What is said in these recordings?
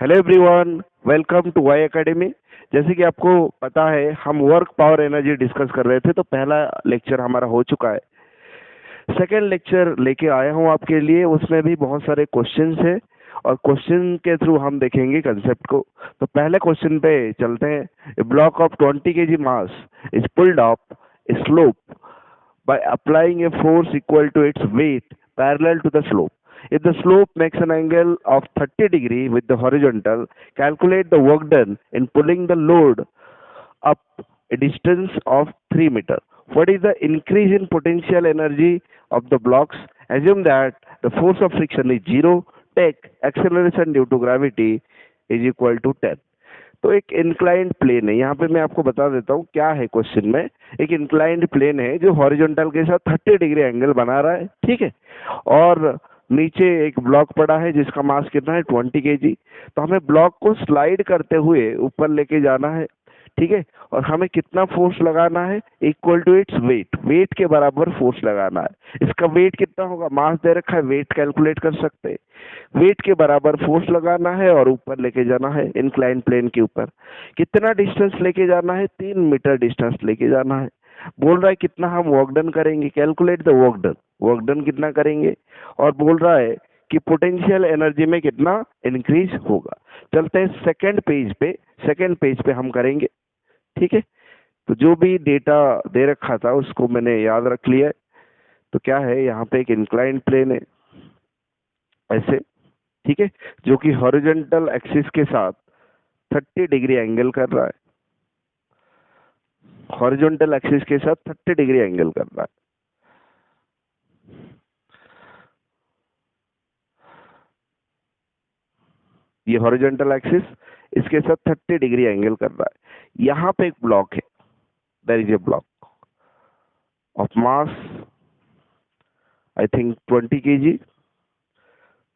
Hello everyone, welcome to Y academy. जैसे कि आपको पता है हम वर्क पावर एनर्जी डिस्कस कर रहे थे, तो पहला लेक्चर हमारा हो चुका है। सेकेंड लेक्चर लेके आया हूँ आपके लिए, उसमें भी बहुत सारे क्वेश्चंस हैं और क्वेश्चन के थ्रू हम देखेंगे कंसेप्ट को। तो पहले क्वेश्चन पे चलते हैं। A block of 20 kg mass is pulled up a slope by applying a force equal to its weight parallel to the slope. If the slope makes an angle of 30 degree with the horizontal, calculate the work done in pulling the load up a distance of 3 meter. What is the increase in potential energy of the blocks? Assume that the force of friction is 0. Take acceleration due to gravity is equal to 10. तो एक inclined plane है। यहाँ पे मैं आपको बता देता हूँ क्या है क्वेश्चन में। एक इंक्लाइंड प्लेन है जो हॉरिजॉन्टल के साथ 30 डिग्री एंगल बना रहा है, ठीक है। और नीचे एक ब्लॉक पड़ा है जिसका मास कितना है, 20 kg। तो हमें ब्लॉक को स्लाइड करते हुए ऊपर लेके जाना है, ठीक है। और हमें कितना फोर्स लगाना है, equal to its weight, weight के बराबर फोर्स लगाना है। इसका वेट कितना होगा, मास दे रखा है, वेट कैलकुलेट कर सकते हैं। वेट के बराबर फोर्स लगाना है और ऊपर लेके जाना है इंक्लाइन प्लेन के ऊपर। कितना डिस्टेंस लेके जाना है, 3 मीटर डिस्टेंस लेके जाना है। बोल रहा है कितना हम वर्क डन करेंगे, calculate the work done. Work done कितना करेंगे, और बोल रहा है कि पोटेंशियल एनर्जी में कितना इंक्रीज होगा। चलते हैं सेकंड पेज पे। सेकंड पेज पे हम करेंगे, ठीक है। तो जो भी डेटा दे रखा था उसको मैंने याद रख लिया है। तो क्या है, यहाँ पे एक इंक्लाइन प्लेन है ऐसे, ठीक है, जो कि हॉरिजॉन्टल एक्सिस के साथ 30 डिग्री एंगल कर रहा है। हॉरिजॉन्टल एक्सिस के साथ 30 डिग्री एंगल कर रहा है। ये हॉरिजॉन्टल एक्सिस इसके साथ 30 डिग्री एंगल कर रहा है। यहाँ पे एक ब्लॉक है, there is a block of mass I think 20 kg।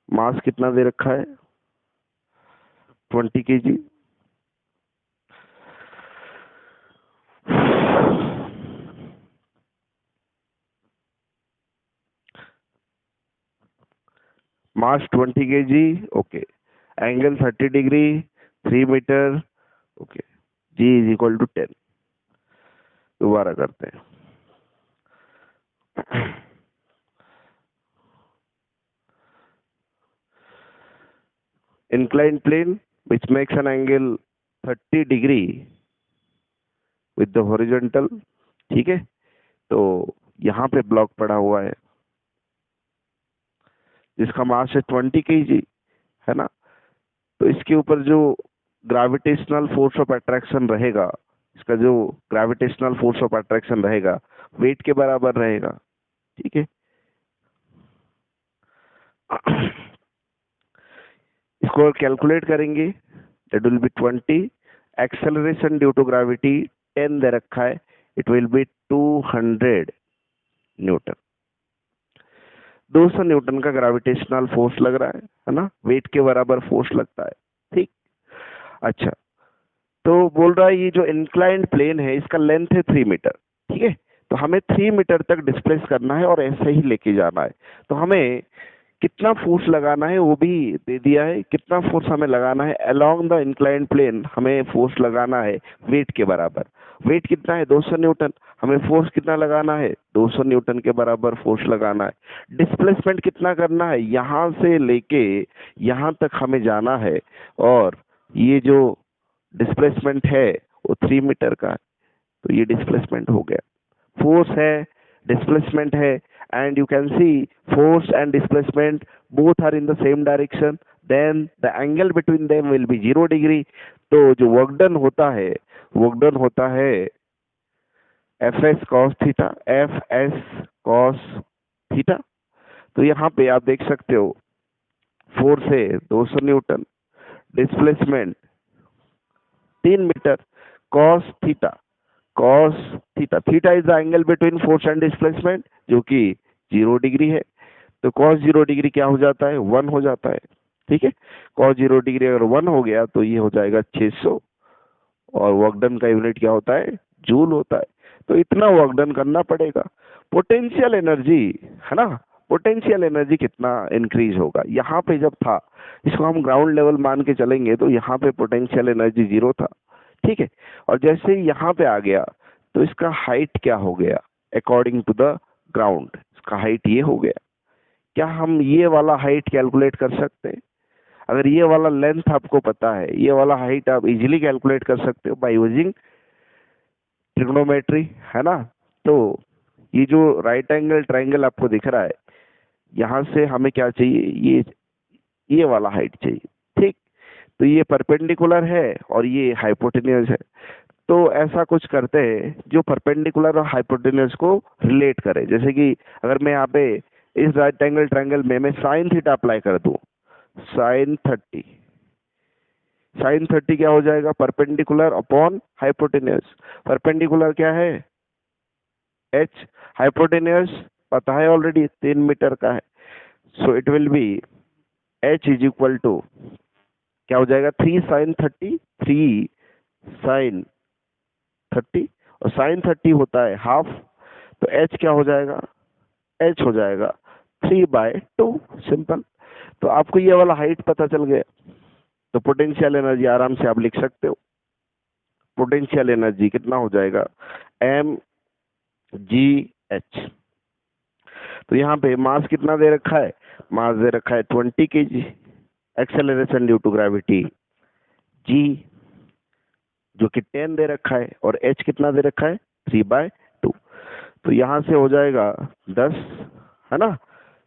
Mass कितना दे रखा है, 20 kg। Mass 20 kg, okay. Angle 30 degree, 3 metre, okay. G is equal to 10। दोबारा करते हैं। inclined plane which makes an angle 30 degree with the horizontal, ठीक है। तो यहाँ पे ब्लॉक पड़ा हुआ है जिसका मास है 20 kg, है ना। तो इसके ऊपर जो ग्रेविटेशनल फोर्स ऑफ अट्रैक्शन रहेगा, इसका जो ग्रेविटेशनल फोर्स ऑफ अट्रैक्शन रहेगा वेट के बराबर रहेगा, ठीक है। इसको कैलकुलेट करेंगे, that will be 20। Acceleration due to gravity 10 दे रखा है, it will be 200 newton. 200 newton का ग्रेविटेशनल फोर्स लग रहा है ना। वेट के बराबर फोर्स लगता है, ठीक। अच्छा, तो बोल रहा है ये जो इंक्लाइंड प्लेन है इसका लेंथ है 3 मीटर, ठीक है। तो हमें 3 मीटर तक डिस्प्लेस करना है और ऐसे ही लेके जाना है। तो हमें कितना फोर्स लगाना है वो भी दे दिया है। कितना फोर्स हमें लगाना है अलोंग द इंक्लाइंड प्लेन, हमें फोर्स लगाना है वेट के बराबर। वेट कितना है, 200 न्यूटन। हमें फोर्स कितना लगाना है, 200 न्यूटन के बराबर फोर्स लगाना है। डिस्प्लेसमेंट कितना करना है, यहां से लेके यहां तक हमें जाना है। और ये जो डिस्प्लेसमेंट है वो 3 मीटर का है। तो ये डिस्प्लेसमेंट हो गया। फोर्स है, डिस्प्लेसमेंट है, and you can see force and displacement both are in the same direction, then the angle between them will be 0 degree। तो जो वर्क डन होता है, वर्क डन होता है F S cos theta, F S cos theta. तो यहाँ पे आप देख सकते हो फोर्स है 200 newton, displacement 3 metre, cos theta. Cos theta, theta is the angle between force and displacement जो कि 0 डिग्री है। तो कॉस 0 डिग्री क्या हो जाता है, 1 हो जाता है, ठीक है। कॉस 0 डिग्री अगर 1 हो गया तो ये हो जाएगा 600। और वर्क डन का यूनिट क्या होता है, जूल होता है। तो इतना वर्क डन करना पड़ेगा। पोटेंशियल एनर्जी, है ना, पोटेंशियल एनर्जी कितना इंक्रीज होगा। यहाँ पे जब था इसको हम ग्राउंड लेवल मान के चलेंगे तो यहाँ पे पोटेंशियल एनर्जी 0 था, ठीक है। और जैसे ही यहाँ पे आ गया तो इसका हाइट क्या हो गया अकॉर्डिंग टू द ग्राउंड, इसका हाइट ये हो गया। क्या हम ये वाला हाइट कैलकुलेट कर सकते हैं? अगर ये वाला लेंथ आपको पता है, ये वाला हाइट आप इजीली कैलकुलेट कर सकते हो बाय यूजिंग ट्रिग्नोमेट्री, है ना। तो ये जो राइट एंगल ट्रायंगल आपको दिख रहा है, यहाँ से हमें क्या चाहिए, ये वाला हाइट चाहिए, ठीक। तो ये परपेंडिकुलर है और ये हाइपोटेन्यूज है। तो ऐसा कुछ करते हैं जो परपेंडिकुलर और हाइपोटेन्यूज को रिलेट करे। जैसे कि अगर मैं यहाँ पे इस राइट एंगल ट्रायंगल में मैं साइन थीटा अप्लाई कर दूं, साइन 30, साइन 30 क्या हो जाएगा, परपेंडिकुलर अपॉन हाइपोटेन्यूज। परपेंडिकुलर क्या है, h, हाइपोटेन्यूज पता है ऑलरेडी 3 मीटर का है। So it will be h is equal to क्या हो जाएगा, 3 साइन 30, 3 साइन 30, और साइन 30 होता है हाफ, तो h क्या हो जाएगा, h हो जाएगा 3/2, सिंपल। तो आपको ये वाला हाइट पता चल गया, तो पोटेंशियल एनर्जी आराम से आप लिख सकते हो। पोटेंशियल एनर्जी कितना हो जाएगा, mgh। तो यहाँ पे मास कितना दे रखा है, मास दे रखा है 20 kg, acceleration due to gravity g जो कि 10 दे रखा है, और h कितना दे रखा है 3/2। तो यहाँ से हो जाएगा 10, है ना,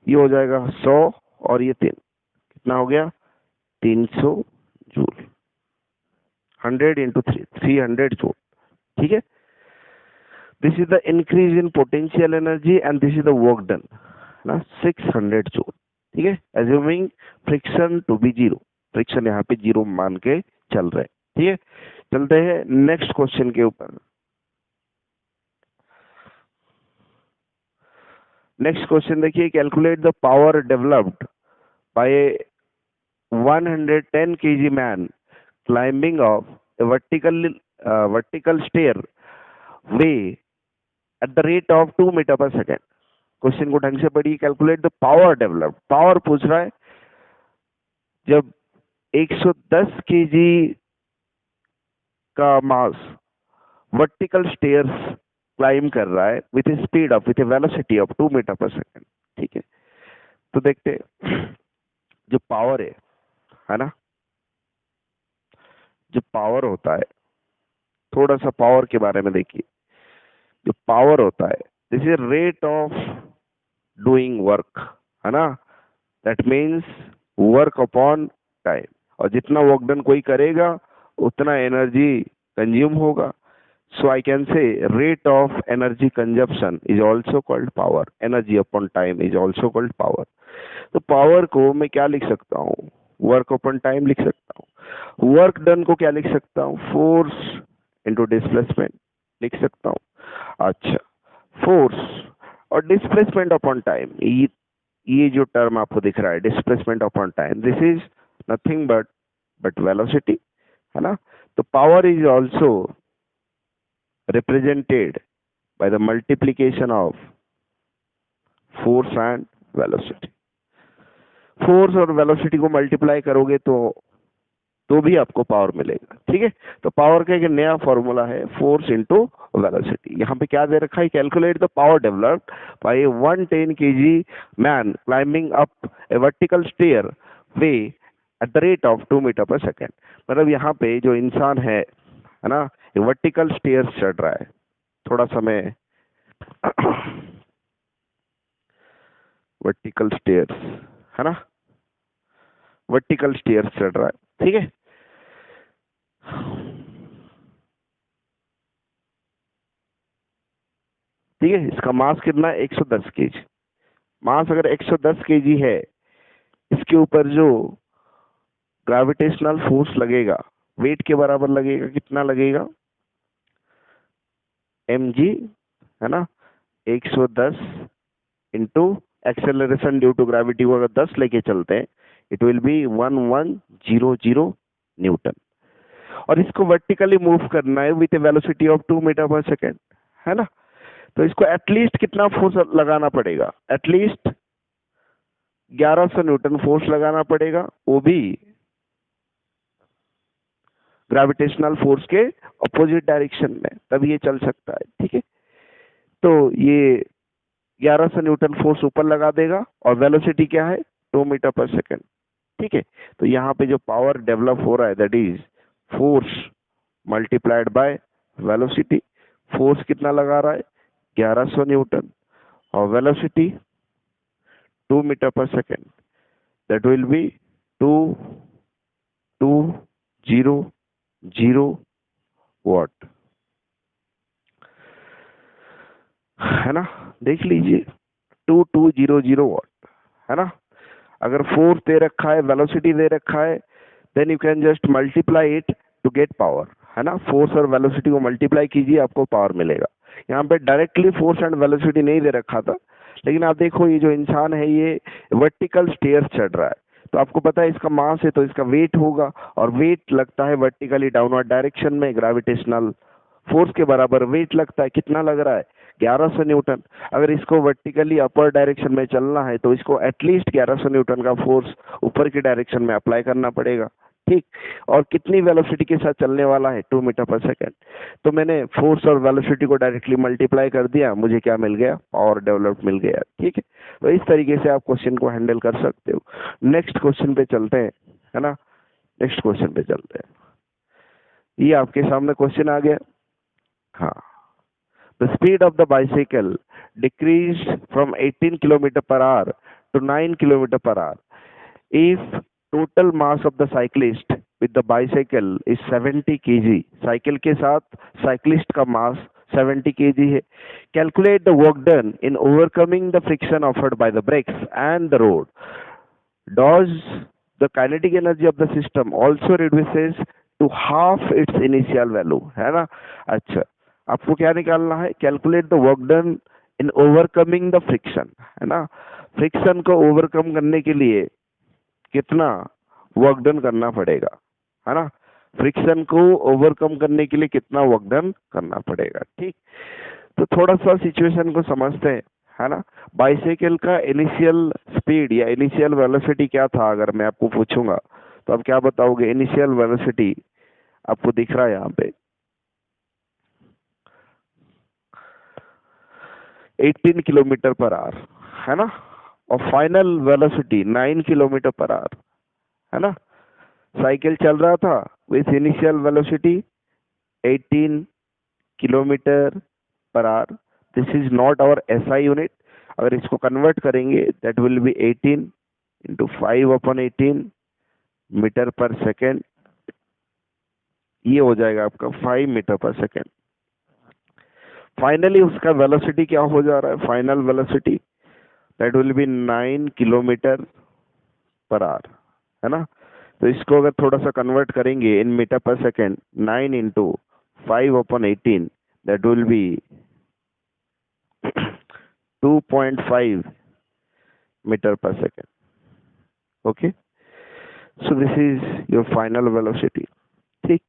ये हो जाएगा 100 और ये 3, कितना हो गया 300 जूल, 100 इंटू 3, 300 जूल, ठीक है। This is the increase in potential energy and this is the work done ना, 600 जूल, ठीक है। Assuming friction to be 0, friction यहाँ पे 0 मान के चल रहे, ठीक है। चलते हैं नेक्स्ट क्वेश्चन के ऊपर। नेक्स्ट क्वेश्चन देखिए, calculate the power developed by 110 kg man climbing of a vertical stair way at the rate of 2 metre per second. Question को ढंग से पढ़िए, calculate the power developed, power पूछ रहा है। जब 110 kg का मास वर्टिकल स्टेयर्स क्लाइम कर रहा है with speed of, with velocity of 2 metre per second, ठीक है। तो देखते हैं जो पावर है ना, जो पावर होता है, थोड़ा सा पावर के बारे में देखिए। जो पावर होता है, this is rate of doing work, है ना, that means work upon time. और जितना वर्क डन कोई करेगा उतना एनर्जी कंज्यूम होगा। So I can say rate of energy consumption is also called power, energy upon time is also called power. तो power को मैं क्या लिख सकता हूँ, वर्क अपॉन टाइम लिख सकता हूँ। वर्क डन को क्या लिख सकता हूँ, फोर्स इंटू डिस्प्लेसमेंट लिख सकता हूँ। अच्छा, फोर्स और डिस्प्लेसमेंट अपॉन टाइम, ये जो टर्म आपको दिख रहा है displacement upon time, this is nothing but velocity, है ना। तो power is also represented by the multiplication of force and velocity। Force और वेलोसिटी को मल्टीप्लाई करोगे तो भी आपको पावर मिलेगा, ठीक है। तो पावर का एक नया फॉर्मूला है फोर्स इंटू वेलोसिटी। यहाँ पे क्या दे रखा है, calculate the power developed by 110 kg man climbing up a vertical stairway at the rate of 2 metre per second. मतलब यहाँ पे जो इंसान है ना, ये वर्टिकल स्टेयर्स चढ़ रहा है। थोड़ा सा मैं वर्टिकल स्टेयर्स, है ना, वर्टिकल स्टेयर्स चढ़ रहा है, ठीक है। ठीक है, इसका मास कितना है 110 kg। मास अगर 110 kg है, इसके ऊपर जो ग्रेविटेशनल फोर्स लगेगा वेट के बराबर लगेगा, कितना लगेगा mg, है ना, 110 into acceleration due to gravity को अगर 10 लेके चलते हैं, इट विल बी 1100 न्यूटन। और इसको वर्टिकली मूव करना है with a velocity of 2 metre per second, है ना। तो इसको एटलीस्ट कितना फोर्स लगाना पड़ेगा, एटलीस्ट 1100 न्यूटन फोर्स लगाना पड़ेगा, वो भी ग्रेविटेशनल फोर्स के अपोजिट डायरेक्शन में, तब ये चल सकता है। ठीक है, तो ये 1100 न्यूटन फोर्स ऊपर लगा देगा और वेलोसिटी क्या है 2 मीटर पर सेकेंड। ठीक है, तो यहाँ पे जो पावर डेवलप हो रहा है that is force multiplied by velocity. Force कितना लगा रहा है 1100 न्यूटन और velocity 2 metre per second, that will B 2200 वाट, है ना। देख लीजिए 2200 वाट, है ना। अगर फोर्स दे रखा है, वेलोसिटी दे रखा है, then you can just multiply it to get power, है ना। फोर्स और वेलोसिटी को मल्टीप्लाई कीजिए, आपको पावर मिलेगा। यहाँ पे डायरेक्टली फोर्स एंड वेलोसिटी नहीं दे रखा था, लेकिन आप देखो ये जो इंसान है ये वर्टिकल स्टेयर्स चढ़ रहा है, तो आपको पता है इसका मास है तो इसका वेट होगा, और वेट लगता है वर्टिकली डाउनवर्ड डायरेक्शन में, ग्रेविटेशनल फोर्स के बराबर वेट लगता है। कितना लग रहा है 1100 न्यूटन। अगर इसको वर्टिकली अपर डायरेक्शन में चलना है तो इसको एटलीस्ट 1100 न्यूटन का फोर्स ऊपर की डायरेक्शन में अप्लाई करना पड़ेगा। ठीक, और कितनी वेलोसिटी के साथ चलने वाला है 2 मीटर पर सेकेंड। तो मैंने फोर्स और वेलोसिटी को डायरेक्टली मल्टीप्लाई कर दिया, मुझे क्या मिल गया, पावर डेवलप मिल गया। ठीक है, तो इस तरीके से आप क्वेश्चन को हैंडल कर सकते हो। नेक्स्ट क्वेश्चन पे चलते हैं, है ना। नेक्स्ट क्वेश्चन पे चलते हैं। ये आपके सामने क्वेश्चन आ गया। हाँ, the speed of the bicycle decreased from 18 km per hour to 9 km per hour if total mass of the cyclist with the bicycle is 70 kg। Cycle के साथ साइक्लिस्ट का मास 70 kg है। Calculate the work done in overcoming the friction offered by the brakes and the road। Does the kinetic energy of the system also reduces to half its initial value, है ना। अच्छा, आपको क्या निकालना है, calculate the work done in overcoming the friction, है ना। Friction को ओवरकम करने के लिए कितना वर्क डन करना पड़ेगा, है ना। फ्रिक्शन को ओवरकम करने के लिए कितना वर्क डन करना पड़ेगा। ठीक, तो थोड़ा सा सिचुएशन को समझते हैं, है ना। बाइसाइकिल का इनिशियल स्पीड या इनिशियल वेलोसिटी क्या था, अगर मैं आपको पूछूंगा तो आप क्या बताओगे। इनिशियल वेलोसिटी आपको दिख रहा है यहाँ पे 18 किलोमीटर पर आवर, है ना। और final velocity 9 kilometre per hour, है ना। साइकिल चल रहा था with initial velocity 18 kilometre per hour. This is not our SI unit. अगर इसको कन्वर्ट करेंगे that will be 18 into 5/18 metre per second, ये हो जाएगा आपका 5 मीटर पर सेकेंड। फाइनली उसका वेलोसिटी क्या हो जा रहा है, final velocity that will be 9 kilometre per hour, है ना। तो इसको अगर थोड़ा सा कन्वर्ट करेंगे in metre per second, 9 into 5/18 that will be 2.5 metre per second. Okay, so this is your final velocity. ठीक,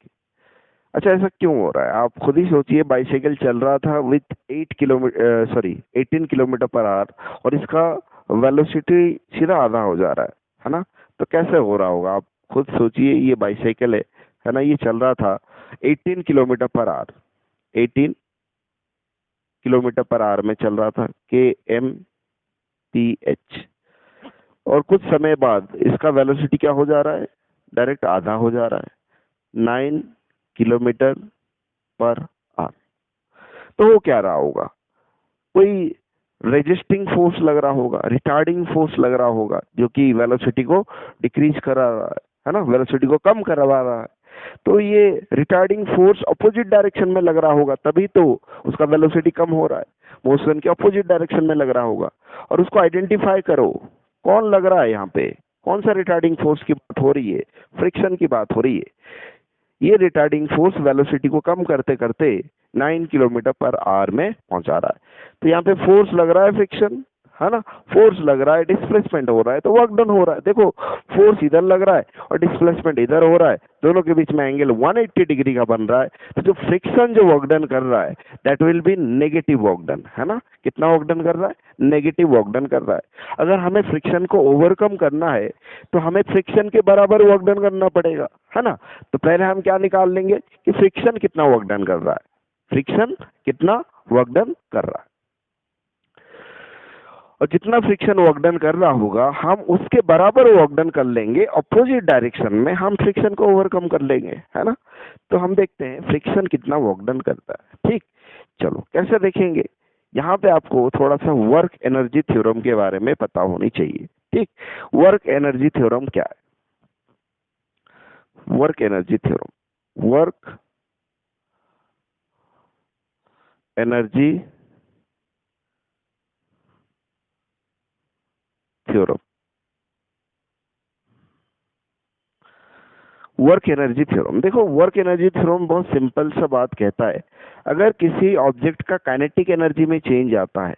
अच्छा ऐसा क्यों हो रहा है, आप खुद ही सोचिए। बाइसाइकिल चल रहा था विथ 18 किलोमीटर पर आवर और इसका वेलोसिटी सीधा आधा हो जा रहा है ना। तो कैसे हो रहा होगा, आप खुद सोचिए। ये बाइसाइकिल है ना, ये चल रहा था 18 kilometre per our, 18 kilometre per our में चल रहा था, kmph। और कुछ समय बाद इसका वेलोसिटी क्या हो जा रहा है, डायरेक्ट आधा हो जा रहा है, 9 किलोमीटर पर आवर। तो वो क्या रहा होगा, कोई रेजिस्टिंग फोर्स लग रहा होगा, रिटार्डिंग फोर्स लग रहा होगा, जो कि वेलोसिटी को डिक्रीज करा रहा है ना, वेलोसिटी को कम करवा रहा है। तो ये रिटार्डिंग फोर्स अपोजिट डायरेक्शन में लग रहा होगा, तभी तो उसका वेलोसिटी कम हो रहा है, मोशन के अपोजिट डायरेक्शन में लग रहा होगा। और उसको आइडेंटिफाई करो, कौन लग रहा है यहाँ पे, कौन सा रिटार्डिंग फोर्स की बात हो रही है, फ्रिक्शन की बात हो रही है। ये रिटार्डिंग फोर्स वेलोसिटी को कम करते करते 9 किलोमीटर पर आवर में पहुंचा रहा है। तो यहाँ पे फोर्स लग रहा है फ्रिक्शन, है ना, फोर्स लग रहा है, डिस्प्लेसमेंट हो रहा है, तो वर्क डन हो रहा है। देखो फोर्स इधर लग रहा है और डिस्प्लेसमेंट इधर हो रहा है, दोनों के बीच में एंगल 180 डिग्री का बन रहा है, तो जो फ्रिक्शन जो वर्क डन कर रहा है that will B negative work done, है ना। कितना वर्क डन कर रहा है, नेगेटिव वर्क डन कर रहा है। अगर हमें फ्रिक्शन को ओवरकम करना है तो हमें फ्रिक्शन के बराबर वर्क डन करना पड़ेगा, है ना। तो पहले हम क्या निकाल लेंगे कि फ्रिक्शन कितना वर्क डन कर रहा है, फ्रिक्शन कितना वर्क डन कर रहा है, और जितना फ्रिक्शन वर्क डन कर रहा होगा हम उसके बराबर वर्क डन कर लेंगे, अपोजिट डायरेक्शन में हम फ्रिक्शन को ओवरकम कर लेंगे, है ना। तो हम देखते हैं फ्रिक्शन कितना वर्क डन करता है। ठीक, चलो कैसे देखेंगे, यहाँ पे आपको थोड़ा सा वर्क एनर्जी थ्योरम के बारे में पता होनी चाहिए। ठीक, वर्क एनर्जी थ्योरम क्या है, work energy theorem, work energy theorem, work energy theorem. देखो वर्क एनर्जी थ्योरम बहुत सिंपल सा बात कहता है, अगर किसी ऑब्जेक्ट का काइनेटिक एनर्जी में चेंज आता है,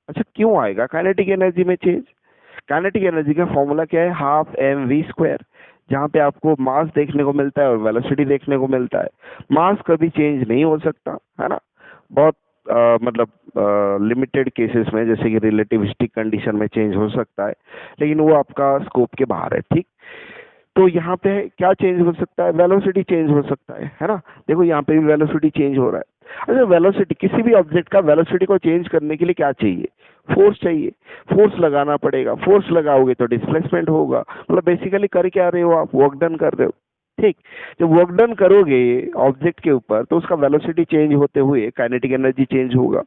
अच्छा क्यों आएगा काइनेटिक एनर्जी में चेंज, काइनेटिक एनर्जी का फॉर्मूला क्या है, हाफ एम वी स्क्वायर, जहाँ पे आपको मास देखने को मिलता है और वेलोसिटी देखने को मिलता है। मास कभी चेंज नहीं हो सकता, है ना, बहुत मतलब लिमिटेड केसेस में, जैसे कि रिलेटिविस्टिक कंडीशन में चेंज हो सकता है, लेकिन वो आपका स्कोप के बाहर है। ठीक, तो यहाँ पे क्या चेंज हो सकता है, वेलोसिटी चेंज हो सकता है ना। देखो यहाँ पे भी वेलोसिटी चेंज हो रहा है। अच्छा वेलोसिटी, किसी भी ऑब्जेक्ट का वेलोसिटी को चेंज करने के लिए क्या चाहिए, फोर्स चाहिए, फोर्स लगाना पड़ेगा, फोर्स लगाओगे तो डिस्प्लेसमेंट होगा, मतलब बेसिकली कर क्या रहे हो आप, वर्क डन कर रहे हो। ठीक, जब वर्क डन करोगे ऑब्जेक्ट के ऊपर तो उसका वेलोसिटी चेंज होते हुए काइनेटिक एनर्जी चेंज होगा।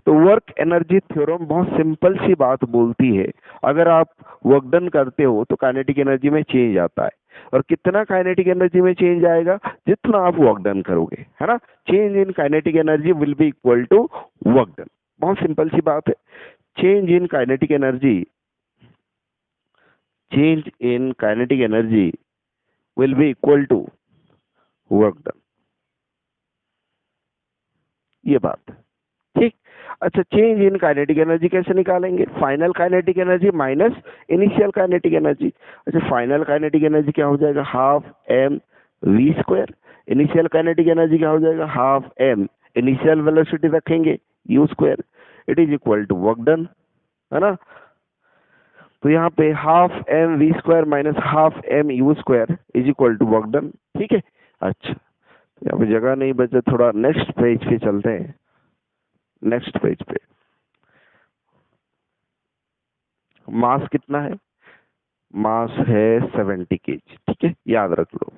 तो वर्क एनर्जी थ्योरम बहुत सिंपल सी बात बोलती है, अगर आप वर्क डन करते हो तो काइनेटिक एनर्जी में चेंज आता है, और कितना काइनेटिक एनर्जी में चेंज आएगा, जितना आप वर्क डन करोगे, है ना। Change in kinetic energy will be equal to work done, बहुत सिंपल सी बात है। Change in kinetic energy, change in kinetic energy will be equal to work done, ये बात। ठीक, अच्छा चेंज इन काइनेटिक एनर्जी कैसे निकालेंगे, final kinetic energy minus initial kinetic energy. अच्छा फाइनल काइनेटिक एनर्जी क्या हो जाएगा, half m v square, initial kinetic energy क्या हो जाएगा, हाफ एम, इनिशियल वेलोसिटी रखेंगे u square, it is equal to work done, है ना। तो यहाँ पे half m v square minus half m u square is equal to work done. ठीक है, अच्छा यहाँ पे जगह नहीं बचे, थोड़ा नेक्स्ट पेज पे चलते हैं, नेक्स्ट पेज पे मास कितना है, मास है 70 केजी। ठीक है, याद रख लो,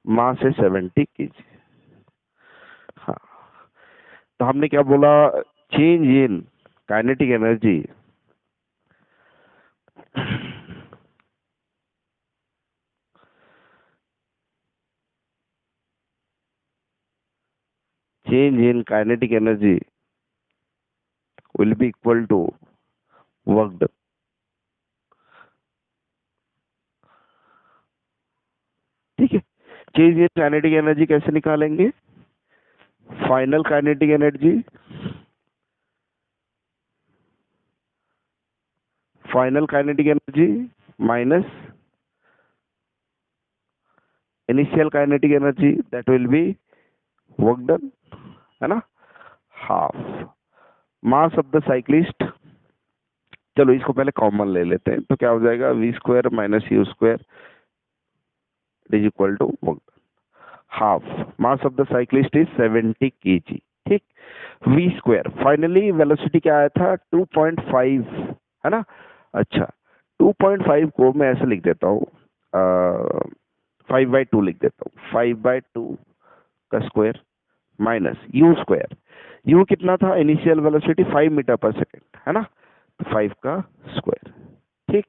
मास है 70 केजी। हाँ, तो हमने क्या बोला, change in kinetic energy, change in kinetic energy will be equal to work done. ठीक है, चेंज इन काइनेटिक एनर्जी कैसे निकालेंगे, final kinetic energy, final kinetic energy minus initial kinetic energy, that will be work done, है ना। Half mass of the cyclist, चलो इसको पहले common ले लेते हैं, तो क्या हो जाएगा, v square minus u square is equal to work done. Half mass of the cyclist is 70 kg. ठीक, वी स्क्वायर, फाइनली वेलोसिटी क्या आया था 2.5, है ना। अच्छा 2.5 को मैं ऐसे लिख देता हूँ, 5/2 लिख देता हूँ, 5/2 का square minus u square, u कितना था, initial velocity 5 metre per second, है ना, तो 5 का स्क्वायर। ठीक,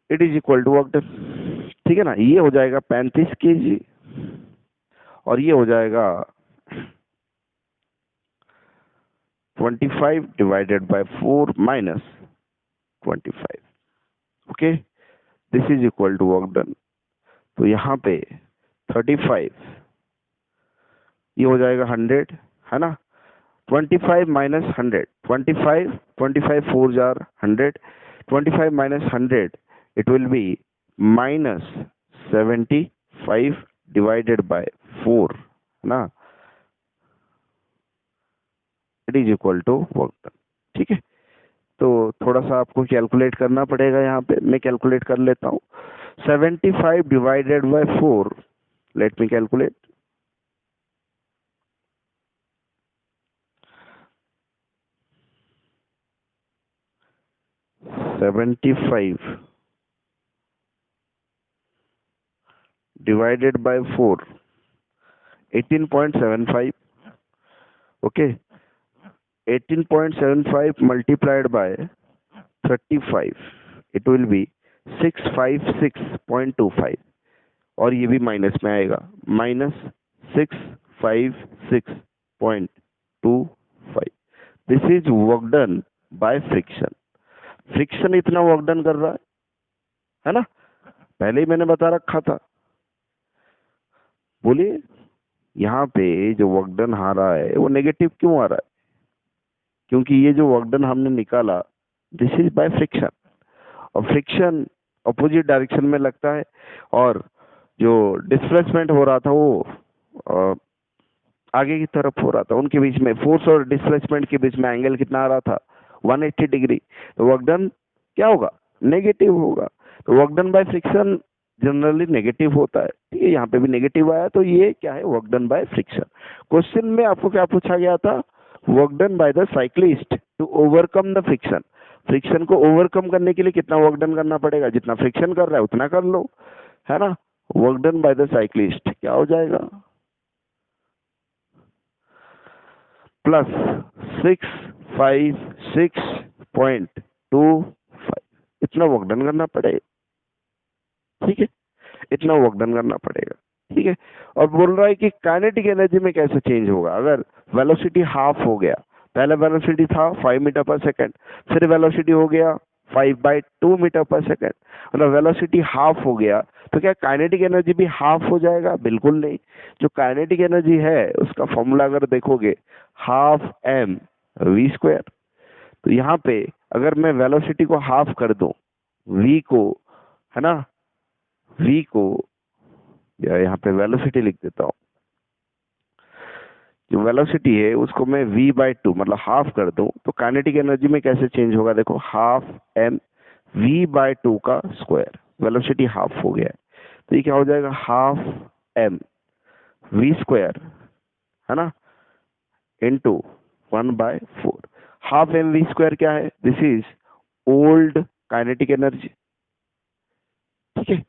it is equal to work done. ठीक है ना, ये हो जाएगा 35 केजी और ये हो जाएगा 25 divided by 4 minus 25। Okay, this is equal to work done. तो यहाँ पे 35, ये हो जाएगा 100, है ना, 25 minus 100, 25 4 jar 100, 25 minus 100, it will be minus 75 divided by 4 ना, it is equal to work done. ठीक है, तो थोड़ा सा आपको कैलकुलेट करना पड़ेगा यहाँ पे, मैं कैलकुलेट कर लेता हूँ। 75 divided by 4, let me calculate. 75 divided by 4, 18.75, okay, 18.75 multiplied by 35, it will be 656.25, और ये भी माइनस में आएगा, minus 656.25। This is work done by friction. Friction इतना वर्क डन कर रहा है ना, पहले ही मैंने बता रखा था। बोलिए यहाँ पे जो वर्क डन आ रहा है वो नेगेटिव क्यों आ रहा है? क्योंकि ये जो वर्क डन हमने निकाला दिस इज बाय फ्रिक्शन, और फ्रिक्शन अपोजिट डायरेक्शन में लगता है, और जो डिस्प्लेसमेंट हो रहा था वो आगे की तरफ हो रहा था। उनके बीच में फोर्स और डिस्प्लेसमेंट के बीच में एंगल कितना आ रहा था? 180 डिग्री। तो वर्क डन क्या होगा? नेगेटिव होगा। तो work done by friction generally negative होता है। ठीक है, यहाँ पे भी नेगेटिव आया, तो ये क्या है? Work done by friction. Question में आपको क्या पूछा गया था? Work done by the cyclist to overcome the friction. Friction को ओवरकम करने के लिए कितना वर्क डन करना पड़ेगा? जितना फ्रिक्शन कर रहा है उतना कर लो, है ना। Work done by the cyclist क्या हो जाएगा? प्लस 656.25, इतना वर्क डन करना पड़ेगा। ठीक है, इतना वर्क डन करना पड़ेगा। ठीक है, और बोल रहा है कि काइनेटिक एनर्जी में कैसे चेंज होगा अगर वेलोसिटी हाफ हो गया। पहले वेलोसिटी था 5 मीटर पर सेकंड, फिर वेलोसिटी हो गया 5/2 मीटर पर सेकंड, मतलब वेलोसिटी हाफ हो गया, तो क्या काइनेटिक एनर्जी भी हाफ हो जाएगा? बिल्कुल नहीं। जो काइनेटिक एनर्जी है उसका फॉर्मूला अगर देखोगे, हाफ m v स्क्वायर। तो यहाँ पे अगर मैं वेलोसिटी को हाफ कर दूं, v को, है ना, v को, या यहाँ पे वेलोसिटी लिख देता हूँ, जो वेलोसिटी है उसको मैं v/2 मतलब हाफ कर दूं, तो काइनेटिक एनर्जी में कैसे चेंज होगा? देखो, हाफ m v/2 का स्क्वायर, वेलोसिटी हाफ हो गया है, तो ये क्या हो जाएगा? हाफ m v स्क्वायर, है ना, into 1/4। Half m v square क्या है? This is old kinetic energy. ठीक है,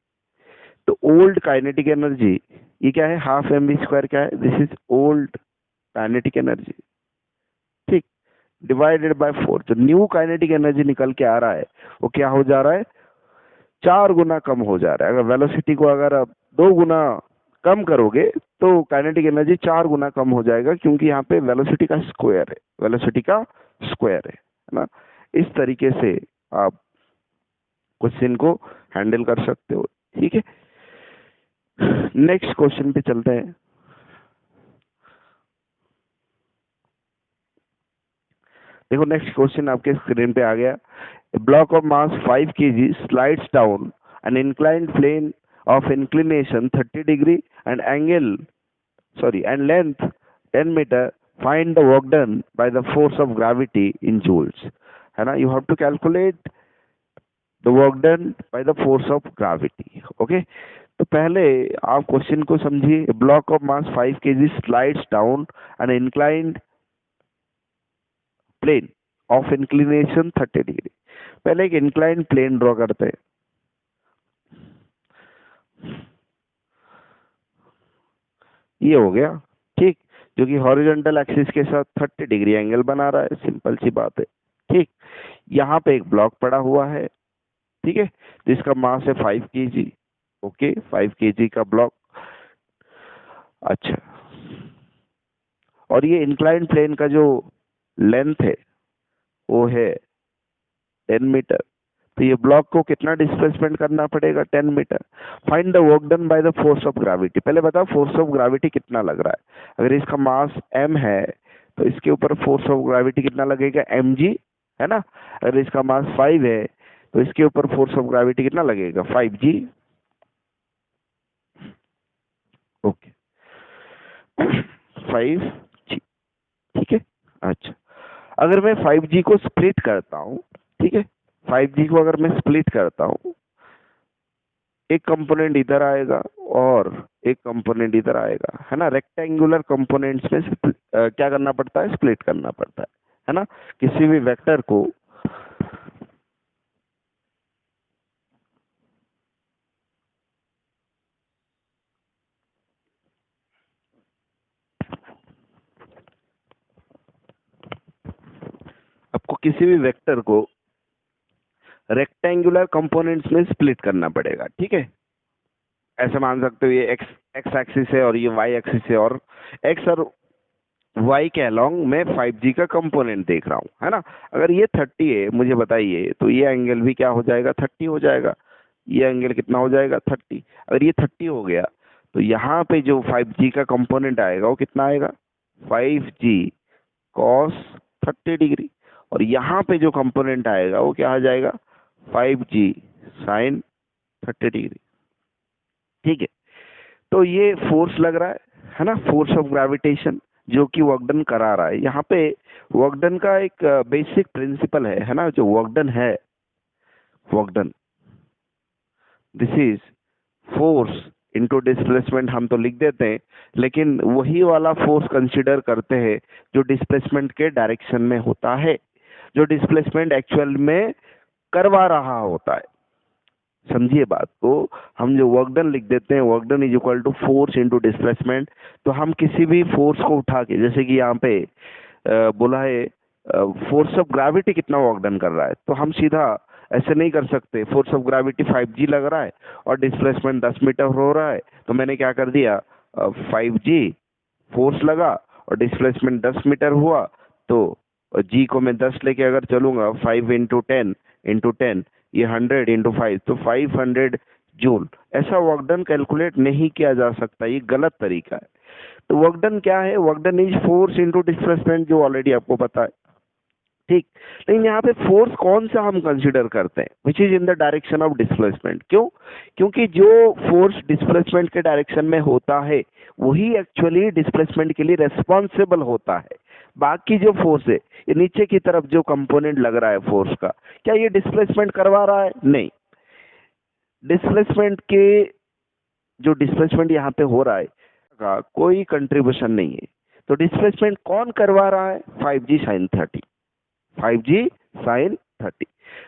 तो ओल्ड काइनेटिक एनर्जी ये क्या है? हाफ m v स्क्वायर क्या है? This is old kinetic energy. ठीक, डिवाइडेड बाय 4। तो न्यू काइनेटिक एनर्जी निकल के आ रहा है वो क्या हो जा रहा है? 4 गुना कम हो जा रहा है। अगर वेलोसिटी को अगर आप 2 गुना कम करोगे तो काइनेटिक एनर्जी 4 गुना कम हो जाएगा, क्योंकि यहाँ पे वेलोसिटी का स्क्वायर है, वेलोसिटी का स्क्वायर है ना। इस तरीके से आप क्वेश्चन को हैंडल कर सकते हो। ठीक है, नेक्स्ट क्वेश्चन पे चलते हैं। देखो, नेक्स्ट क्वेश्चन आपके स्क्रीन पे आ गया। Block of mass 5 kg slides down an inclined plane of inclination 30 degree and angle and length 10 meter. Find the work done by the force of gravity in joules, है ना। You have to calculate the work done by the force of gravity. Okay, तो पहले आप question को समझिए। Block of mass 5 kg slides down an inclined plane of inclination 30 degree. पहले एक inclined plane draw करते हैं। ये हो गया, ठीक, जो कि हॉरिजॉन्टल एक्सिस के साथ 30 डिग्री एंगल बना रहा है। सिंपल सी बात है। ठीक, यहाँ पे एक ब्लॉक पड़ा हुआ है, ठीक है, जिसका मास है 5 kg। ओके, 5 kg का ब्लॉक। अच्छा, और ये इंक्लाइंड प्लेन का जो लेंथ है वो है 10 मीटर। तो ये ब्लॉक को कितना डिस्प्लेसमेंट करना पड़ेगा? 10 metre. Find the work done by the force of gravity. पहले बताओ फोर्स ऑफ ग्रेविटी कितना लग रहा है। अगर इसका मास m है तो इसके ऊपर फोर्स ऑफ ग्रेविटी कितना लगेगा, mg, है ना। अगर इसका मास 5 है तो इसके ऊपर फोर्स ऑफ ग्रेविटी कितना लगेगा, 5g। ओके, 5g, ठीक है। अच्छा, अगर मैं 5g को स्प्लिट करता हूँ, ठीक है, 5g को अगर मैं स्प्लिट करता हूँ, एक कंपोनेंट इधर आएगा और एक कंपोनेंट इधर आएगा, है ना। रेक्टेंगुलर कंपोनेंट्स में क्या करना पड़ता है, स्प्लिट करना पड़ता है ना। किसी भी वेक्टर को आपको किसी भी वेक्टर को रेक्टेंगुलर कंपोनेंट्स में स्प्लिट करना पड़ेगा, ठीक है। ऐसे मान सकते हो ये एक्स एक्स एक्सिस है और ये वाई एक्सिस है, और एक्स और वाई के अलोंग मैं 5g का कंपोनेंट देख रहा हूँ, है ना। अगर ये 30 है, मुझे बताइए, तो ये एंगल भी क्या हो जाएगा, 30 हो जाएगा। ये एंगल कितना हो जाएगा, 30। अगर ये 30 हो गया तो यहाँ पे जो 5g का कंपोनेंट आएगा वो कितना आएगा, 5g कॉस 30 डिग्री। और यहाँ पे जो कंपोनेंट आएगा वो क्या आ जाएगा, 5g साइन 30 डिग्री, ठीक है। तो ये फोर्स लग रहा है ना, फोर्स ऑफ ग्रेविटेशन, जो कि वर्क डन करा रहा है। यहाँ पे वर्क डन का एक बेसिक प्रिंसिपल है ना, जो वर्क डन है, work done, this is force into displacement. हम तो लिख देते हैं, लेकिन वही वाला फोर्स कंसीडर करते हैं जो डिस्प्लेसमेंट के डायरेक्शन में होता है, जो डिस्प्लेसमेंट एक्चुअल में करवा रहा होता है। समझिए बात को, हम जो वर्क डन लिख देते हैं, work done is equal to force into displacement. तो हम किसी भी फोर्स को उठा के, जैसे कि यहाँ पे बोला है फोर्स ऑफ ग्रेविटी कितना वर्क डन कर रहा है, तो हम सीधा ऐसे नहीं कर सकते। फोर्स ऑफ ग्रेविटी 5g लग रहा है और डिस्प्लेसमेंट 10 मीटर हो रहा है, तो मैंने क्या कर दिया, 5g फोर्स लगा और डिस्प्लेसमेंट 10 मीटर हुआ, तो g को मैं 10 लेके अगर चलूंगा, 5 इंटू 10 इंटू 10, ये 100 इंटू 5, तो 500 जूल। ऐसा वर्क डन कैलकुलेट नहीं किया जा सकता, ये गलत तरीका है। तो वर्क डन क्या है, work done is force into displacement, जो ऑलरेडी आपको पता है, ठीक। लेकिन यहाँ पे फोर्स कौन सा हम कंसीडर करते हैं, which is in the direction of displacement. क्यों, क्योंकि जो फोर्स डिस्प्लेसमेंट के डायरेक्शन में होता है वही एक्चुअली डिस्प्लेसमेंट के लिए रेस्पॉन्सिबल होता है। बाकी जो फोर्स है, ये नीचे की तरफ जो कंपोनेंट लग रहा है फोर्स का, क्या ये डिस्प्लेसमेंट करवा रहा है, नहीं। डिस्प्लेसमेंट के, जो डिस्प्लेसमेंट यहाँ पे हो रहा है का कोई कंट्रीब्यूशन नहीं है। तो डिस्प्लेसमेंट कौन करवा रहा है, 5g साइन 30, 5g साइन 30।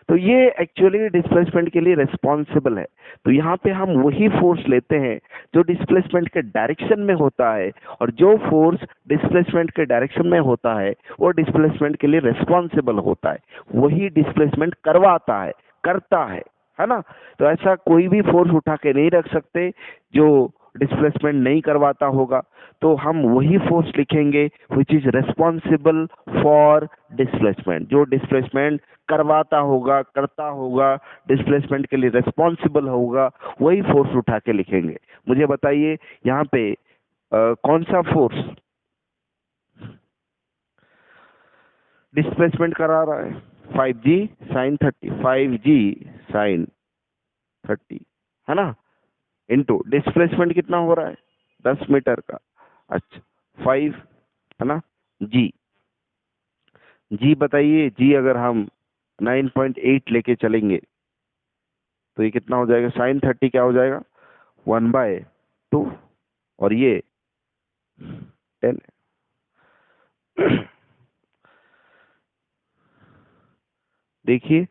तो ये एक्चुअली डिस्प्लेसमेंट के लिए रेस्पॉन्सिबल है। तो यहाँ पे हम वही फोर्स लेते हैं जो डिस्प्लेसमेंट के डायरेक्शन में होता है, और जो फोर्स डिस्प्लेसमेंट के डायरेक्शन में होता है वो डिस्प्लेसमेंट के लिए रेस्पॉन्सिबल होता है, वही डिस्प्लेसमेंट करवाता है, करता है ना। तो ऐसा कोई भी फोर्स उठा के नहीं रख सकते जो डिस्प्लेसमेंट नहीं करवाता होगा। तो हम वही फोर्स लिखेंगे which is responsible for displacement, जो डिस्प्लेसमेंट करवाता होगा, करता होगा, डिस्प्लेसमेंट के लिए रेस्पॉन्सिबल होगा, वही फोर्स उठा के लिखेंगे। मुझे बताइए यहाँ पे कौन सा फोर्स डिस्प्लेसमेंट करा रहा है, 5g साइन 30, 5g साइन 30, है ना, इनटू डिस्प्लेसमेंट कितना हो रहा है, 10 मीटर का। अच्छा, 5, है ना, जी, जी बताइए, जी अगर हम 9.8 लेके चलेंगे तो ये कितना हो जाएगा, साइन 30 क्या हो जाएगा, 1/2, और ये 10। देखिए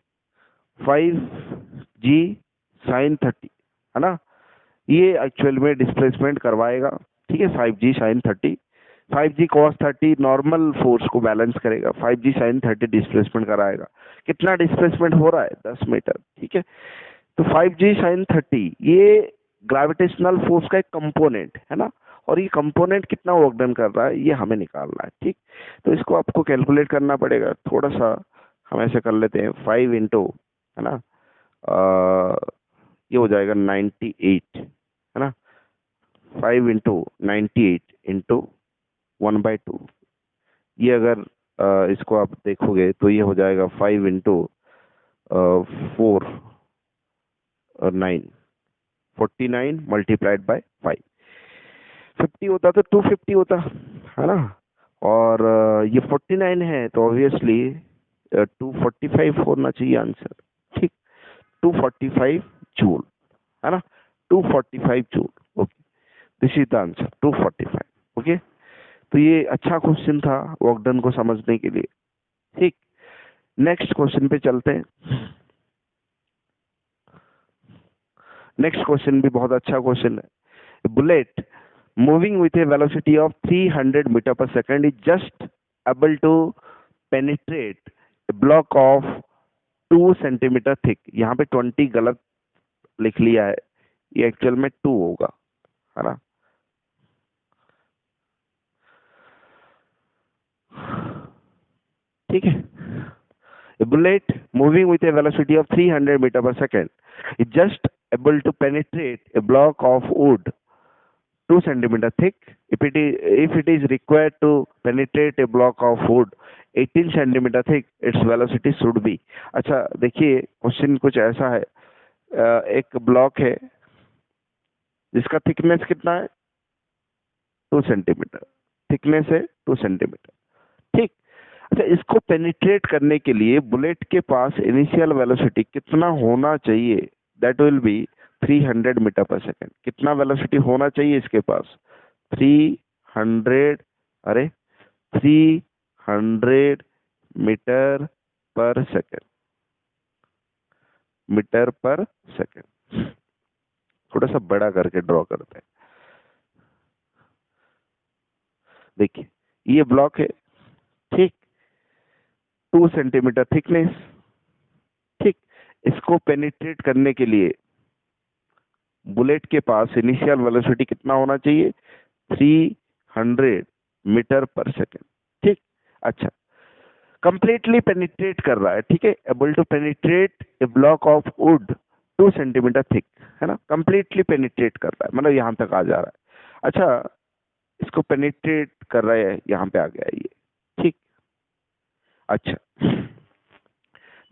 5g साइन 30, है ना, ये एक्चुअल में डिस्प्लेसमेंट करवाएगा, ठीक है। 5g sine 30, 5g cos 30 normal force को बैलेंस करेगा, 5g साइन 30 डिस्प्लेसमेंट कराएगा। कितना डिस्प्लेसमेंट हो रहा है, 10 मीटर, ठीक है। तो 5g साइन 30 ये ग्रेविटेशनल फोर्स का एक कंपोनेंट है ना, और ये कंपोनेंट कितना वर्क डन कर रहा है ये हमें निकालना है, ठीक। तो इसको आपको कैलकुलेट करना पड़ेगा। थोड़ा सा हम ऐसे कर लेते हैं, 5 इंटू, है ना, ये हो जाएगा 98, है ना, 5 इंटू 98 इंटू 1/2, ये अगर इसको आप देखोगे तो ये हो जाएगा 5 इंटू 4 और 9, 49 मल्टीप्लाइड बाय 5। 50 होता तो 250 होता, है ना। और ये 49 है तो ऑब्वियसली 245 होना चाहिए आंसर। ठीक, 245 जूल, है ना, 245 joule. Okay, this is the answer, 245। Okay, तो ये अच्छा क्वेश्चन था वर्क डन को समझने के लिए। ठीक, नेक्स्ट क्वेश्चन पे चलते हैं। नेक्स्ट क्वेश्चन भी बहुत अच्छा क्वेश्चन है। Bullet moving with a velocity of 300 meter per second is just able to penetrate a block of 2 centimetre thick. यहाँ पे 20 गलत लिख लिया है, ये एक्चुअल में 2 होगा, है ना। ठीक है, a bullet moving with a velocity of 300 meter per second is just able to penetrate a block of wood 2 centimeter thick. If it is required to penetrate a block of wood 18 centimeter thick, its velocity should be। अच्छा देखिए, question कुछ ऐसा है, एक block है जिसका thickness कितना है, 2 सेंटीमीटर। थिकनेस है 2 सेंटीमीटर। ठीक, अच्छा इसको पेनिट्रेट करने के लिए बुलेट के पास इनिशियल वेलोसिटी कितना होना चाहिए? That will B 300 metre per second. कितना वेलोसिटी होना चाहिए इसके पास? 300, अरे 300 metre per second, metre per second. थोड़ा सा बड़ा करके ड्रॉ करते हैं। देखिए ये ब्लॉक है, ठीक, 2 सेंटीमीटर थिकनेस। ठीक, इसको पेनिट्रेट करने के लिए बुलेट के पास इनिशियल वेलोसिटी कितना होना चाहिए? 300 मीटर पर सेकेंड। ठीक, अच्छा कंप्लीटली पेनिट्रेट कर रहा है, ठीक है, able to penetrate a block of wood 2 centimetre thick, है ना, कंप्लीटली पेनिट्रेट कर रहा है, मतलब यहां तक आ जा रहा है। अच्छा इसको पेनिट्रेट कर रहा है, यहां पे आ गया ये। ठीक, अच्छा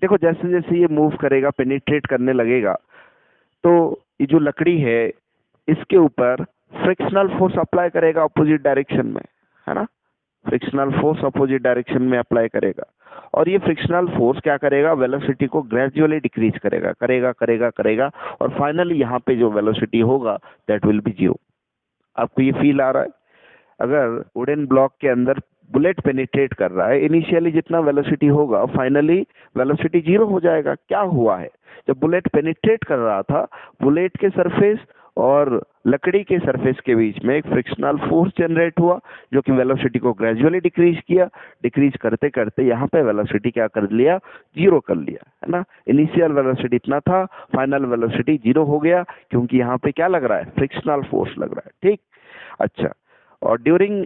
देखो जैसे जैसे ये मूव करेगा, पेनिट्रेट करने लगेगा, तो ये जो लकड़ी है इसके ऊपर फ्रिक्शनल फोर्स अप्लाई करेगा अपोजिट डायरेक्शन में, है ना। फ्रिक्शनल फोर्स अपोजिट डायरेक्शन में अप्लाई करेगा, और ये फ्रिक्शनल फोर्स क्या करेगा? वेलोसिटी को ग्रेजुअली डिक्रीज करेगा, करेगा करेगा करेगा, और फाइनली यहाँ पे जो वेलोसिटी होगा दैट विल बी 0। आपको ये फील आ रहा है? अगर वुडन ब्लॉक के अंदर बुलेट पेनिट्रेट कर रहा है, इनिशियली जितना वेलोसिटी होगा फाइनली वेलोसिटी 0 हो जाएगा। क्या हुआ है? जब बुलेट पेनिट्रेट कर रहा था, बुलेट के सरफेस और लकड़ी के सरफेस के बीच में एक फ्रिक्शनल फोर्स जनरेट हुआ, जो कि वेलोसिटी को ग्रेजुअली डिक्रीज किया। डिक्रीज करते करते यहाँ पे वेलोसिटी क्या कर लिया? 0 कर लिया, है ना। इनिशियल वेलोसिटी इतना था, फाइनल वेलोसिटी 0 हो गया, क्योंकि यहाँ पे क्या लग रहा है? फ्रिक्शनल फोर्स लग रहा है। ठीक, अच्छा, और ड्यूरिंग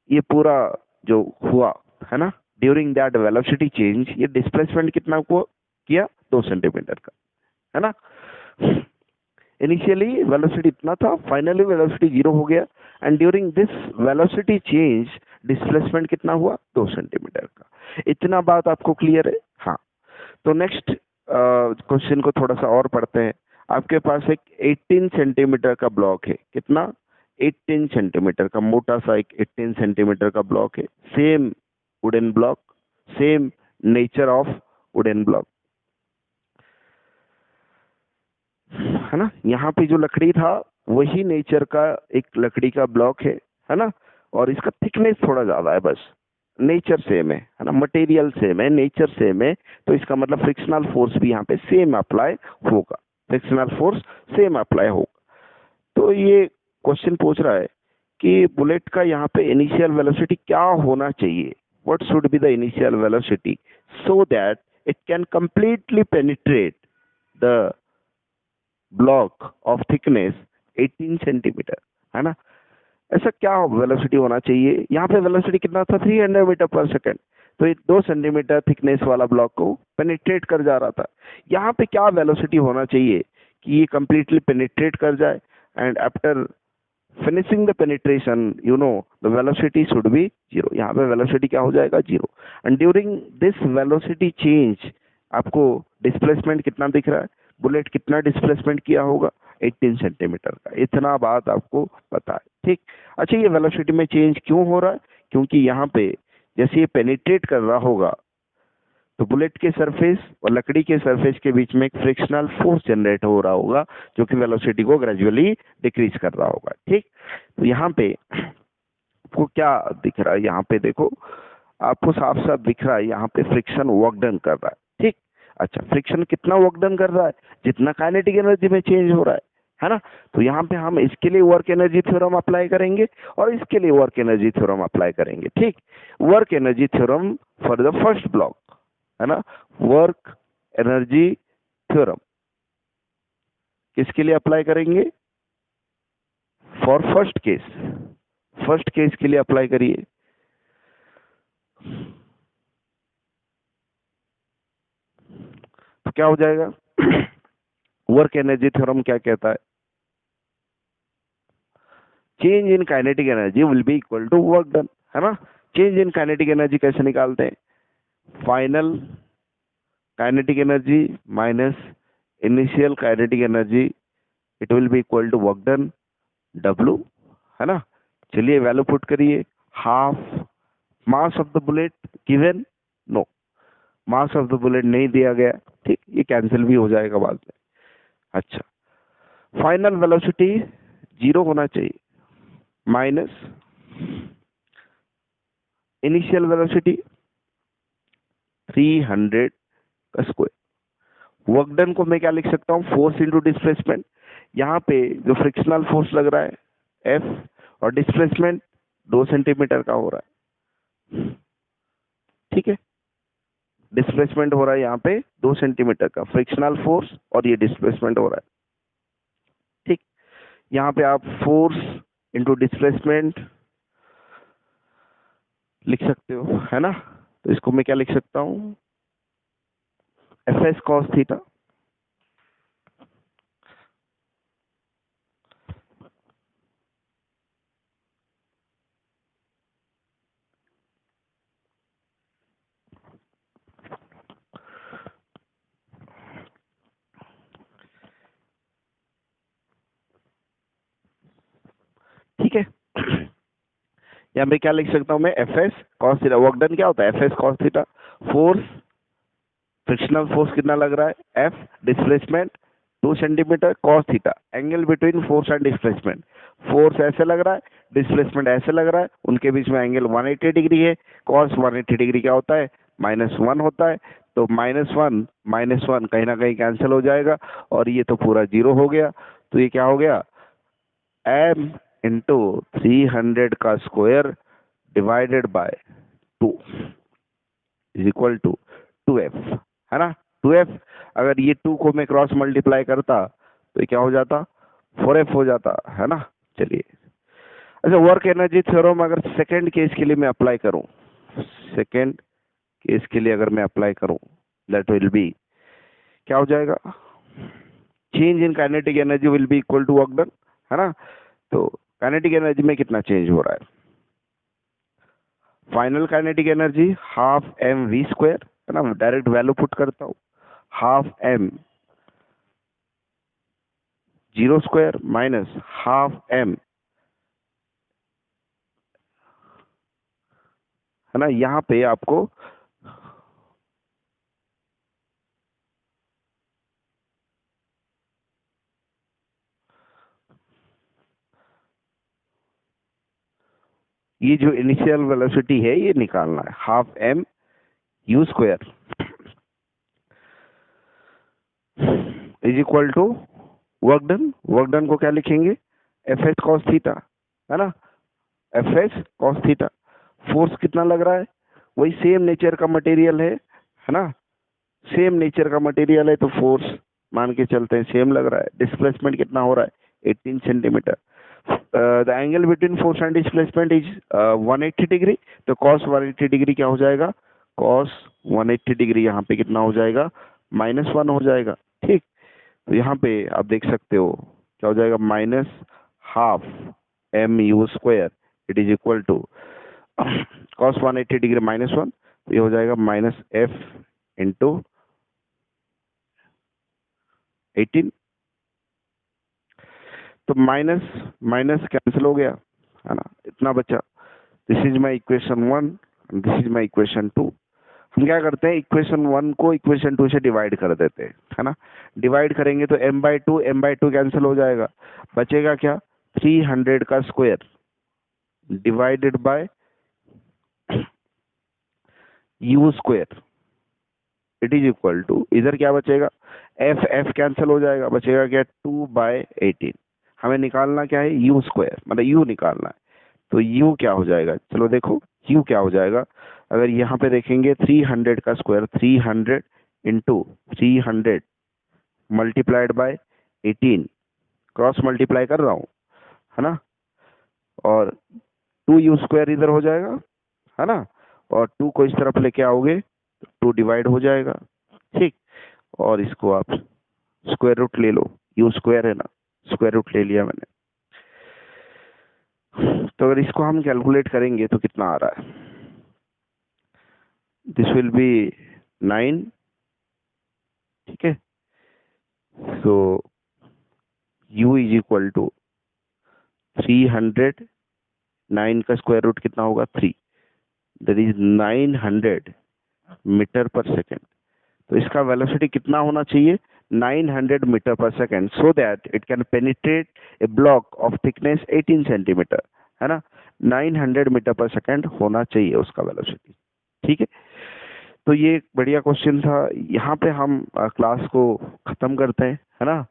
ये पूरा जो हुआ, है ना, ड्यूरिंग दैट वेलोसिटी चेंज, ये डिस्प्लेसमेंट कितना को किया? 2 सेंटीमीटर का, है ना। इनिशियली वेलोसिटी इतना था, फाइनली वेलोसिटी 0 हो गया, and during this velocity change displacement कितना हुआ? 2 सेंटीमीटर का। इतना बात आपको क्लियर है? हाँ, तो नेक्स्ट क्वेश्चन को थोड़ा सा और पढ़ते हैं। आपके पास एक 18 सेंटीमीटर का ब्लॉक है। कितना? 18 सेंटीमीटर का, मोटा सा एक 18 सेंटीमीटर का ब्लॉक है। Same wooden block, same nature of wooden block, है ना। यहाँ पे जो लकड़ी था वही नेचर का एक लकड़ी का ब्लॉक है ना, और इसका थिकनेस थोड़ा ज्यादा है, बस नेचर सेम है ना, मटेरियल सेम है, नेचर सेम है, तो इसका मतलब फ्रिक्शनल फोर्स भी यहाँ पे सेम अप्लाई होगा, फ्रिक्शनल फोर्स सेम अप्लाई होगा। तो ये क्वेश्चन पूछ रहा है कि बुलेट का यहाँ पे इनिशियल वेलोसिटी क्या होना चाहिए? What should be the initial velocity so that it can completely penetrate the block of thickness 18 centimetre, है ना। ऐसा क्या वेलोसिटी होना चाहिए? यहाँ पे वेलोसिटी कितना था? 300 मीटर पर सेकेंड। तो ये 2 सेंटीमीटर थिकनेस वाला ब्लॉक को पेनिट्रेट कर जा रहा था। यहाँ पे क्या वेलोसिटी होना चाहिए कि ये कंप्लीटली पेनिट्रेट कर जाए, and after finishing the penetration you know the velocity should be zero. यहाँ पे वेलोसिटी क्या हो जाएगा, zero. And during this velocity change आपको डिस्प्लेसमेंट कितना दिख रहा है, बुलेट कितना डिस्प्लेसमेंट किया होगा, 18 सेंटीमीटर का। इतना बात आपको पता है, ठीक। अच्छा, ये वेलोसिटी में चेंज क्यों हो रहा है, क्योंकि यहाँ पे जैसे ये पेनिट्रेट कर रहा होगा तो बुलेट के सरफेस और लकड़ी के सरफेस के बीच में एक फ्रिक्शनल फोर्स जनरेट हो रहा होगा जो कि वेलोसिटी को ग्रेजुअली डिक्रीज कर रहा होगा, ठीक। तो यहाँ पे आपको क्या दिख रहा है, यहाँ पे देखो आपको साफ साफ दिख रहा है, यहाँ पे फ्रिक्शन वर्क डन कर रहा है, ठीक। अच्छा, फ्रिक्शन कितना वर्क डन कर रहा है, जितना काइनेटिक एनर्जी में चेंज हो रहा है ना। तो यहाँ पे हम इसके लिए वर्क एनर्जी थ्योरम अप्लाई करेंगे और इसके लिए वर्क एनर्जी थ्योरम अप्लाई करेंगे, ठीक। Work energy theorem for the first block, है ना। वर्क एनर्जी थ्योरम किसके लिए अप्लाई करेंगे, for first case, first case के लिए अप्लाई करिए। तो क्या हो जाएगा, वर्क एनर्जी थ्योरम क्या कहता है, change in kinetic energy will be equal to work done, है ना। चेंज इन काइनेटिक एनर्जी कैसे निकालते हैं, final kinetic energy minus initial kinetic energy, it will be equal to work done W, है ना। चलिए वैल्यू पुट करिए, half mass of the bullet given, no mass of the bullet नहीं दिया गया, ठीक। ये कैंसिल भी हो जाएगा बाद में। अच्छा, फाइनल वेलोसिटी जीरो होना चाहिए माइनस इनिशियल वेलोसिटी 300 का स्क्वायर। वर्क डन को मैं क्या लिख सकता हूँ, फोर्स इंटू डिस्प्लेसमेंट। यहाँ पे जो फ्रिक्शनल फोर्स लग रहा है F और डिस्प्लेसमेंट 2 सेंटीमीटर का हो रहा है, ठीक है। डिस्प्लेसमेंट हो रहा है यहाँ पे 2 सेंटीमीटर का, फ्रिक्शनल फोर्स और ये डिस्प्लेसमेंट हो रहा है, ठीक। यहाँ पे आप फोर्स इंटू डिस्प्लेसमेंट लिख सकते हो, है ना। तो इसको मैं क्या लिख सकता हूँ, Fs cos थीटा ठीक है। यहाँ पे क्या लिख सकता हूँ मैं, Fs cos theta. Work done क्या होता है, Fs cos theta. Force, frictional force कितना लग रहा है F, displacement 2 centimetre, cos theta, angle between force and displacement. Force ऐसे लग रहा है, डिस्प्लेसमेंट ऐसे लग रहा है, उनके बीच में एंगल 180 डिग्री है। कॉस 180 डिग्री क्या होता है, -1 होता है। तो -1 कहीं ना कहीं कैंसिल हो जाएगा और ये तो पूरा जीरो हो गया। तो ये क्या हो गया, m इंटू 300 का square divided by 2 is equal to 2f, है ना। 2f, अगर ये 2 को मैं क्रॉस मल्टीप्लाई करता तो ये क्या हो जाता, 4f हो जाता, है ना। चलिए, अच्छा, वर्क एनर्जी थ्योरम अगर सेकंड केस के लिए मैं अप्लाई करूं, सेकंड केस के लिए अगर मैं अप्लाई करूं, दैट विल बी क्या हो जाएगा, change in kinetic energy will be equal to work done, है ना। तो काइनेटिक एनर्जी में कितना चेंज हो रहा है, final kinetic energy half m v square, है ना। डायरेक्ट वैल्यू पुट करता हूं, half m zero square minus half m, है ना। यहाँ पे आपको ये जो इनिशियल वेलोसिटी है ये निकालना है, half m u square is equal to work done. Work done को क्या लिखेंगे, एफ एस कॉस थीटा, है ना। F S cos theta. Force कितना लग रहा है, वही सेम नेचर का मटेरियल है ना। सेम नेचर का मटेरियल है तो फोर्स मान के चलते हैं सेम लग रहा है। डिस्प्लेसमेंट कितना हो रहा है, 18 centimetre. The angle between force and displacement is 180 degree. तो कॉस 180 डिग्री क्या हो जाएगा, कॉस 180 डिग्री यहाँ पे कितना हो जाएगा, -1 हो जाएगा, ठीक। तो यहाँ पे आप देख सकते हो क्या हो जाएगा, -half m u square it is equal to cos 180 degree -1, तो ये हो जाएगा -f इंटू 18। तो माइनस माइनस कैंसिल हो गया, है ना, इतना बचा। This is my equation 1, this is my equation 2। हम क्या करते हैं, इक्वेशन 1 को इक्वेशन 2 से डिवाइड कर देते हैं, है ना। डिवाइड करेंगे तो m/2 कैंसिल हो जाएगा, बचेगा क्या, 300 का square divided by u square it is equal to, इधर क्या बचेगा, f कैंसिल हो जाएगा, बचेगा क्या, 2/18। हमें निकालना क्या है, u स्क्वायर, मतलब u निकालना है। तो u क्या हो जाएगा, चलो देखो u क्या हो जाएगा। अगर यहाँ पे देखेंगे 300 का square, 300 into 300 multiplied by 18, cross multiply कर रहा हूँ, है ना, और 2u स्क्वायर इधर हो जाएगा, है ना, और 2 को इस तरफ लेके आओगे 2 डिवाइड हो जाएगा, ठीक। और इसको आप स्क्वायर रूट ले लो, u स्क्वायर है ना, स्क्वायर रूट ले लिया मैंने। तो अगर इसको हम कैलकुलेट करेंगे तो कितना आ रहा है, दिस विल बी 9, ठीक है। सो u इज इक्वल टू 300, 9 का स्क्वायर रूट कितना होगा, 3, that is 900 metre per second. तो इसका वेलोसिटी कितना होना चाहिए, 900 metre per second, so that it can penetrate a block of thickness 18 centimetre, है ना। 900 मीटर पर सेकेंड होना चाहिए उसका वेलोसिटी, ठीक है। तो ये एक बढ़िया क्वेश्चन था। यहाँ पे हम क्लास को खत्म करते हैं, है ना।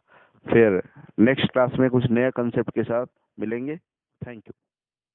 फिर नेक्स्ट क्लास में कुछ नया कंसेप्ट के साथ मिलेंगे। Thank you.